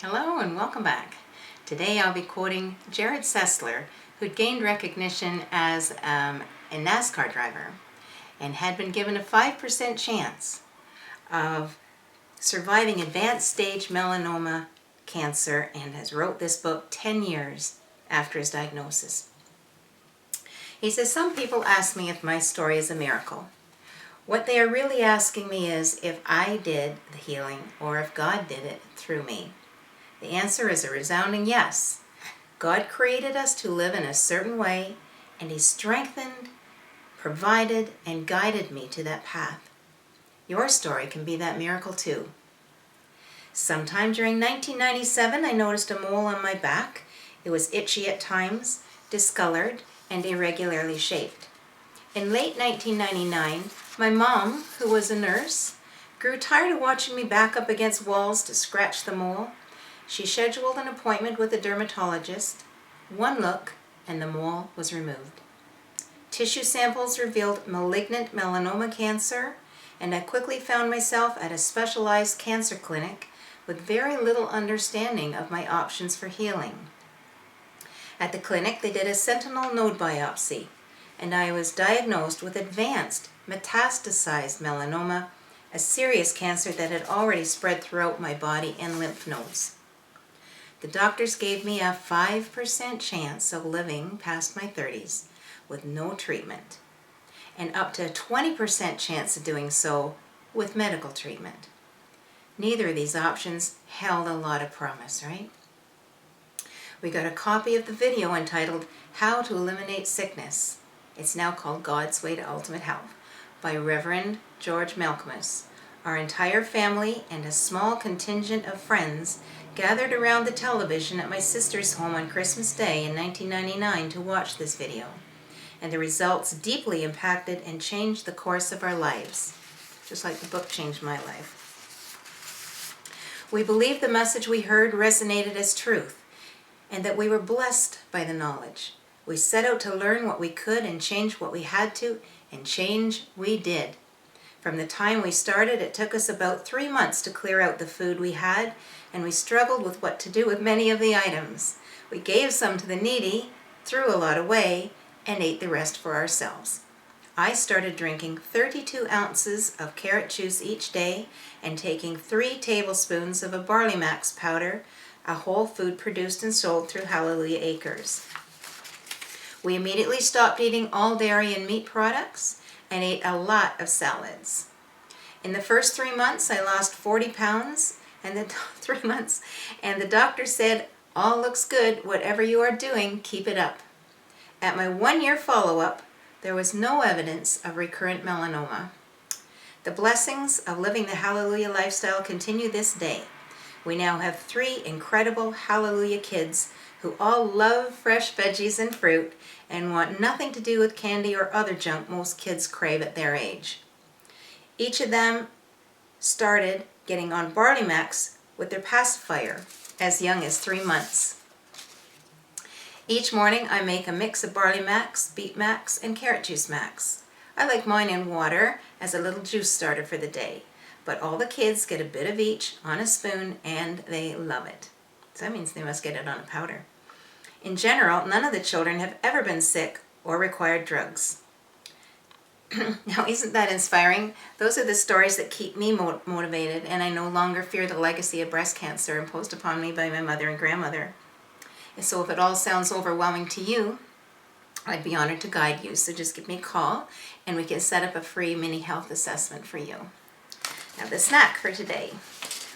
Hello and welcome back. Today I'll be quoting Jared Sessler, who'd gained recognition as a NASCAR driver and had been given a 5% chance of surviving advanced stage melanoma cancer and has wrote this book 10 years after his diagnosis. He says, some people ask me if my story is a miracle. What they are really asking me is if I did the healing or if God did it through me. The answer is a resounding yes. God created us to live in a certain way, and He strengthened, provided, and guided me to that path. Your story can be that miracle too. Sometime during 1997, I noticed a mole on my back. It was itchy at times, discolored, and irregularly shaped. In late 1999, my mom, who was a nurse, grew tired of watching me back up against walls to scratch the mole. She scheduled an appointment with a dermatologist. One look, and the mole was removed. Tissue samples revealed malignant melanoma cancer, and I quickly found myself at a specialized cancer clinic with very little understanding of my options for healing. At the clinic, they did a sentinel node biopsy, and I was diagnosed with advanced metastasized melanoma, a serious cancer that had already spread throughout my body and lymph nodes. The doctors gave me a 5% chance of living past my 30s with no treatment, and up to a 20% chance of doing so with medical treatment. Neither of these options held a lot of promise, right? We got a copy of the video entitled How to Eliminate Sickness. It's now called God's Way to Ultimate Health by Reverend George Malcolmus. Our entire family and a small contingent of friends gathered around the television at my sister's home on Christmas Day in 1999 to watch this video, and the results deeply impacted and changed the course of our lives, just like the book changed my life. We believed the message we heard resonated as truth, and that we were blessed by the knowledge. We set out to learn what we could and change what we had to, and change we did. From the time we started, it took us about 3 months to clear out the food we had, and we struggled with what to do with many of the items. We gave some to the needy, threw a lot away, and ate the rest for ourselves. I started drinking 32 ounces of carrot juice each day and taking 3 tablespoons of a barley max powder, a whole food produced and sold through Hallelujah Acres. We immediately stopped eating all dairy and meat products and ate a lot of salads. In the first 3 months, I lost 40 pounds, and the doctor said, all looks good, whatever you are doing, keep it up. At my 1-year follow-up, there was no evidence of recurrent melanoma. The blessings of living the Hallelujah lifestyle continue this day. We now have 3 incredible Hallelujah kids who all love fresh veggies and fruit and want nothing to do with candy or other junk most kids crave at their age. Each of them started getting on Barley Max with their pacifier as young as 3 months. Each morning I make a mix of Barley Max, Beet Max, and Carrot Juice Max. I like mine in water as a little juice starter for the day, but all the kids get a bit of each on a spoon and they love it. So that means they must get it on a powder. In general, none of the children have ever been sick or required drugs. Now, isn't that inspiring? Those are the stories that keep me motivated, and I no longer fear the legacy of breast cancer imposed upon me by my mother and grandmother. And so if it all sounds overwhelming to you, I'd be honored to guide you. So just give me a call, and we can set up a free mini health assessment for you. Now, the snack for today.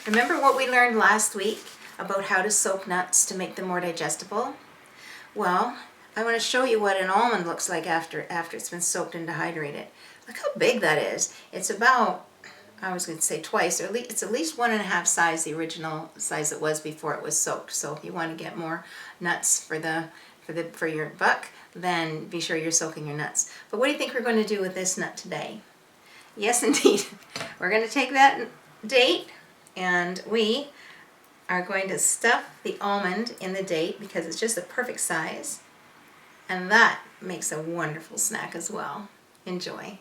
Remember what we learned last week about how to soak nuts to make them more digestible? Well, I want to show you what an almond looks like after it's been soaked and dehydrated. Look how big that is. It's about, I was going to say twice, or it's at least 1.5 size the original size it was before it was soaked. So if you want to get more nuts for your buck, then be sure you're soaking your nuts. But what do you think we're going to do with this nut today? Yes, indeed. We're going to take that date and we are going to stuff the almond in the date because it's just the perfect size. And that makes a wonderful snack as well. Enjoy.